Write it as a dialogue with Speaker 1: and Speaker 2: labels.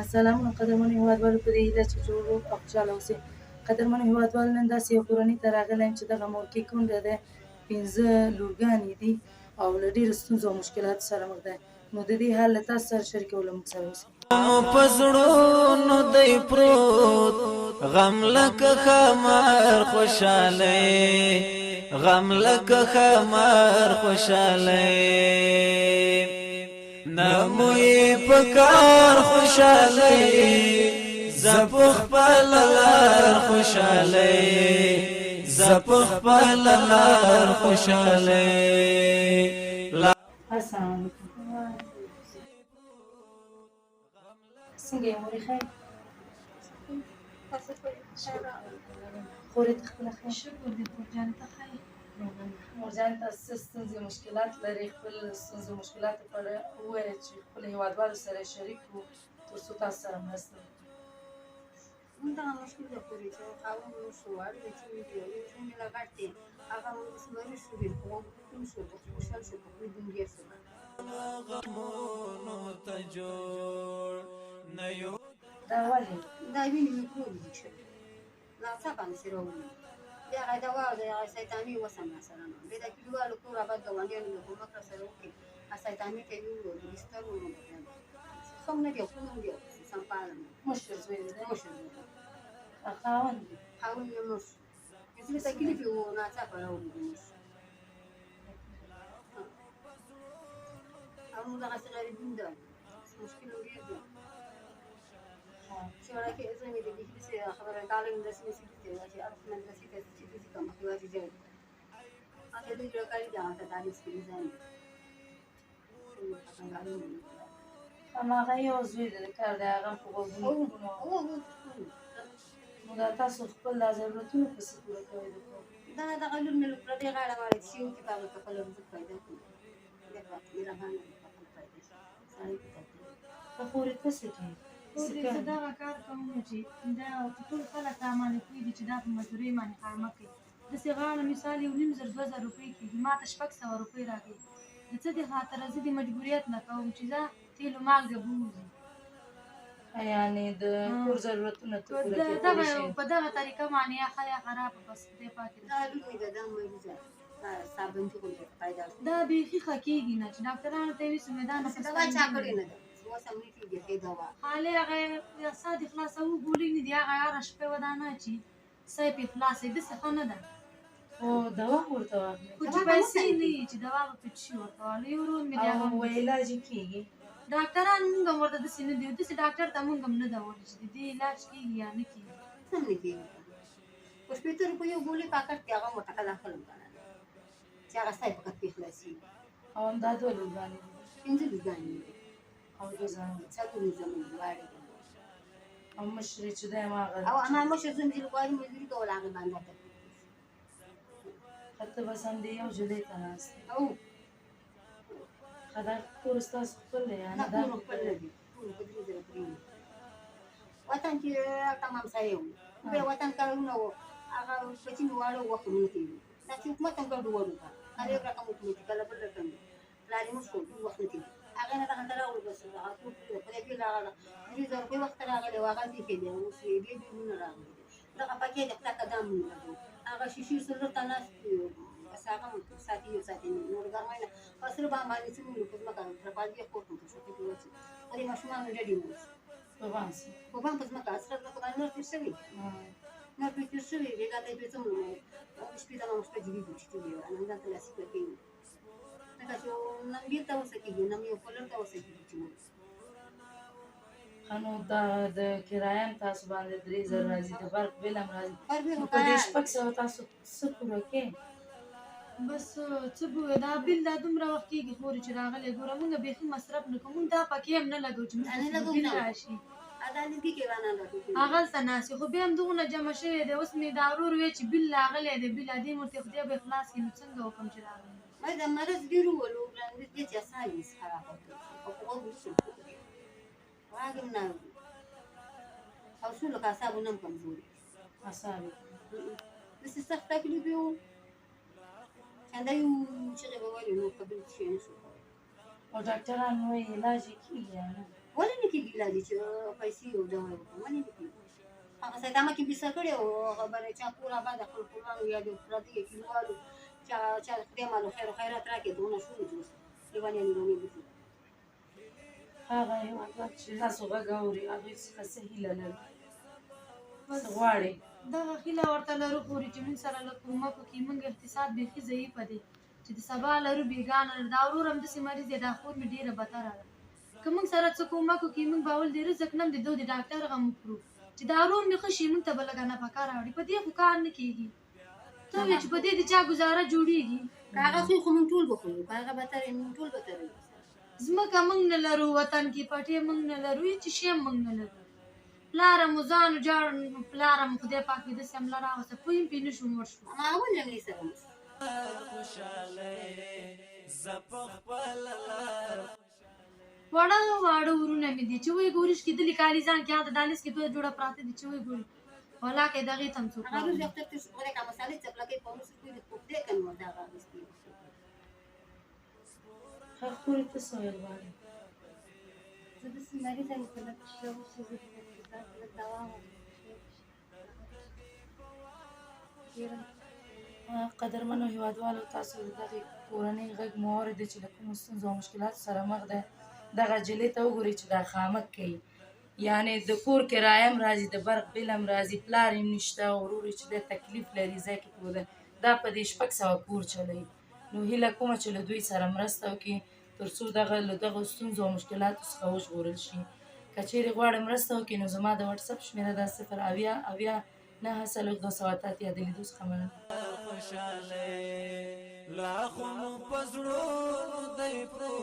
Speaker 1: سلامونه قدرمنو هېوادوالو، په دې هیله چې جوړ روغ او خوشحاله اوسئ. قدرمنو هېوادوالو، نن داسې یو کورنۍ ته راغلی یم چې دغه مورکۍ کونډه ده، 5 لورګانې دي او له ډېرو ستونزو او مشکلاتو سره مخ ده. نو د دې حال له تاسو سره شریکوو، له موږ سره اوسئ.
Speaker 2: په زړونو دی پروت غم لکه خمار خوشاله، غم لکه خمار خوشاله، نموی پکار خوشاله، زپخ پللار خوشاله، زپخ پللار خوشاله.
Speaker 1: السلام علیکم. څنګه یې مورې، ښه یې؟ خورې ته خپله ښه یې؟
Speaker 3: شکر دې مورجانې ته ښه یې؟
Speaker 1: مورجانې ته څه ستونزې مشکلات لرې؟ خپل ستونزو مشکلاتو په اړه ووایه چې خپلو هېوادوالو سره یې شریک کړو تر څو تاسو سره مرسته وکړو.
Speaker 4: همدغه مشکل د پورې چې خاوند مو شو اړوي چې ژوند له غټ دی هغه مریض شو بالقوم کوم شو خوشحال شو په کوم دنیا شو
Speaker 2: غمونو ته جوړ نه یو
Speaker 1: دا ولې؟
Speaker 4: دا وینې میکروب دي چې ناڅاپه مې سره وویني د هغه دوا او د هغه سیطاني وسم راسره نه بیا د کلیوالو کور آباد ګاونډیانو له کومک راسره وکړي سیطاني ته یې وویل د بسترو ښه نه دی خو نه دی سمپاله
Speaker 1: مشر زوی دی؟
Speaker 4: مشر زوی
Speaker 1: خاوند دی؟
Speaker 4: خاوند یې مړ شو زه تکلیف یې و ناڅاپه راولیدو مړ شو او موږ دغسې غریبون ده مشکل هم ډېر دی چې وړکې زه مې د دې خبره تعلیم مدرسې مې سیدي ته چې عرف مدرسې ته چې دې کوم خبرې جوړ هغه دې جوړکاري ده هغه تعلیم سکري ځان
Speaker 1: هماغه یو زوی دی، د کار دی، هغه هم په غوږونو نو دا تاسو خپل دا ضرورتونه پسې پوره کوئ د کور؟
Speaker 4: دغه لور مې پردۍ غاړه واړه چې یو کې په هغه خپله رزق پیدا کړو مهربانه دی په خپل پیدا شي سړی په تکلیف
Speaker 1: ته خورې ته څه کوې؟
Speaker 3: زه دغه کار کوم چې دا ټول خلک رامانې پوهېږي چې دا په مزدورۍ باندې کار مه کوي. داسې غاړه مثال 1500 2000 روپۍ کېږي، ما ته 600 روپۍ راکوي. د څه د خاطره زه د مجبوریت نه کوم چې زه تیلو مالګه بوځي،
Speaker 1: یعنې د کور ضرورتونه ته پوره کولی شئ.
Speaker 3: په دغه طریقه باندې یا ښه یا خرابه بس خدای پاک
Speaker 4: دا لور مې ده دا مریضه صابندي غوندې پیدا شو
Speaker 3: دا بیخي ښه کېږي نه چې ډاکټرانو ته یې ویسو مې دا نفس
Speaker 4: دوا چا کړې نه ده اوس هم نه کېږي ښې دوا
Speaker 3: حالې هغه ساه دې خلاصوو ګولۍ نه دي هغه هره شپه ودانه چې ساه یې پرې خلاصوي داسې ښه نه ده
Speaker 1: خو دوا ورته واخلئ
Speaker 3: خو چې پیسې نه وي چې دوا به پټ شي ورته والی ورور مې دی هغه
Speaker 1: او علاج یې کېږي؟
Speaker 3: ډاکټران مونږ هم ورته داسې نه دي داسې ډاکټر ته مونږ هم نه ده وړي چې د دې علاج کېږي یا نه کېږي
Speaker 4: سم نه کېږي په 15 روپیو ګولۍ پاکټ کې هغه موټه کله خلم کنه چې هغه ساه یې فقط پرې خلاصېږي
Speaker 1: او همدا 2 لورګانې دي؟
Speaker 4: 5 لورګانې دي
Speaker 1: او 2 زامن؟
Speaker 4: څلور یې زموږ دواړې دي
Speaker 1: او مشر یې چې دی هماغه
Speaker 4: او اما مشر زوی مې چې غواړي مزدوري کول هغې باندې
Speaker 1: ته بس همدې یو جلۍ ته ناست یې؟
Speaker 4: او
Speaker 1: ښه دا کور ستاسو خپل دی
Speaker 4: نه
Speaker 1: یعنې
Speaker 4: ټول خپل نه دي ټول په 3 زره پرېږدي وطن چې تمام سړی و بیا وطن کارونه وو هغه بچي مې واړه وخت مې نه کوي دا چې حکومت هم ګډوډ وکړه هر یو رقم حکومت کله بل رقم پلار یې مړ شو وخت نه کوي هغه نه هغه راغلو بس هغه ټول په دې کې راغله 3000 روپۍ وخت راغلی و هغه دې کې دی اوس یې بیا بیرونه راغلي دغه پکې د خپله قدم مونږ هغه شیشې سلور ته ناست بس هغه ساتي یو ساتي نور ګرمۍ نه په سره باندې چې موږ په ځمکه ترپال دې خور په شوکې کې وځي په دې ماشومانو ډېرې موږ
Speaker 1: په بانسي
Speaker 4: په باندې په ځمکه سره په باندې نور تیر شوي نور تیر شوي بیا ته په څومره مو شپې ته مو شپې دې چې دی نن دا تلاسي کوي دا چې نن دې ته وسه کېږي نن یو کولر ته وسه کېږي چې
Speaker 1: نو دا د کرایه هم تاسو باندې 3000 راځي د برق بل هم راځي نو په
Speaker 4: فرق
Speaker 1: دې 600 تاسو څه پوره کوئ؟
Speaker 3: بس څه به وایو دا بل دا دومره وخت کېږي خورې چې راغلی ګوره مونږ بیخي مصرف نه کوو مونږ دا پکې هم نه لګوو چې مونږ بل راشي
Speaker 4: عدالت کې رانه راځي
Speaker 3: هغلته ناست خو بیا هم دغونه جمع شوی دی اوس مې دا ورور وی چې بل راغلی دی بل دې مورته خدای به خلاص کړي نو څنګه وکړم چې راغلی
Speaker 4: ما دا مرض ډېر ولو وړاندې دې چې اسانه خراب او په غوږ وشو واګم نه او څو لکه اعصابو نه هم کمزوري
Speaker 1: اعصاب
Speaker 4: داسې سخت تکلیف یې و چې دا یو چغې به ویلې نو قبل شی نه شو
Speaker 1: او ډاکټران وایي علاج یې کېږي یا نه؟
Speaker 4: ولې نه کېږي علاج چې پیسې او دوا وکړو ولې نه کېږي هغه سیدامه کې بیسه کړې او خبره چا کور آباد خپل خپلوانو یا د پردیو کلیوالو چا خدای مالو خیر و خیرات راکړي دونه شروع جوړ لیوانیانې رومې بیسي
Speaker 1: هغه هېوادوال چې تاسو غږ اوري هغوی څخه څه هیله لري څه غواړئ
Speaker 3: دغه هیله ورته لرو پورې چې موږ سره له کومک وکړي موږ اقتصاد بیخي ضعیفه دی چې د سبا لرو بېګانه دا ورور همداسې مریض دی دا خور مې ډېره بدتره ده که موږ سره څه کومک وکړي موږ به اول د رزق نه هم د ده د ډاکټر غم وکړو چې دا ورور مې ښه شي موږ ته به لږه نفقه راوړي په دې خو کار نه کېږي ته وایې چې په دې د چا ګزاره جوړېږي
Speaker 4: که هغه څوک خو موږ ټول به خورو که هغه بتر موږ ټول بتر
Speaker 3: ځمکه موږ نه لرو وطن کې پټې موږ نه لرو هېڅ شی هم موږ نه لرو پلاره مو ځان وجاړ پلاره مو خدای پاک دې داسې حمله راوسته پوه یې پرې نه شو مړ شو
Speaker 4: ما اول جملې سره مو
Speaker 3: واړه واړه ورونه مې دي چې وایي ګورش کېدلي کالي ځان کې هغه د دالیس کې دوه جوړه پراته دي چې وایي ګوري ولا کې دغې ته هم څوک
Speaker 4: هغه روز وخت ته سپورې کا مسالې چپلکې په موږ سپورې په دې کنه دا راغستې
Speaker 1: هغه خورې ته څه ویل غواړئ
Speaker 4: زه د سماري ځای په لږ شو چې زه د دوا
Speaker 1: قدرمنو هېوادوالو تاسو د دغې کورنۍ غږ مو واورېدی چې له کومو ستونزو او مشکلاتو سره مخ ده دغه نجلۍ ته وګورئ چې دا خامک کوي یعنې د کور کرایه هم راځي د برق بل هم راځي پلار هم نشته ورور یې چې دی تکلیف لري ځای کې پرېږده دا په دې 600 کور چلوي نو هیله کومه چې له دوی سره مرسته وکړي تر څو له دغو ستونزو او مشکلاتو څخه وژغورل شي که چیرې غواړئ مرسته وکړي نو زما د وټساپ شمېره ده 080 9 د لیدو څخه مننه
Speaker 2: خوشاله لا خو مو پزړو دی پرو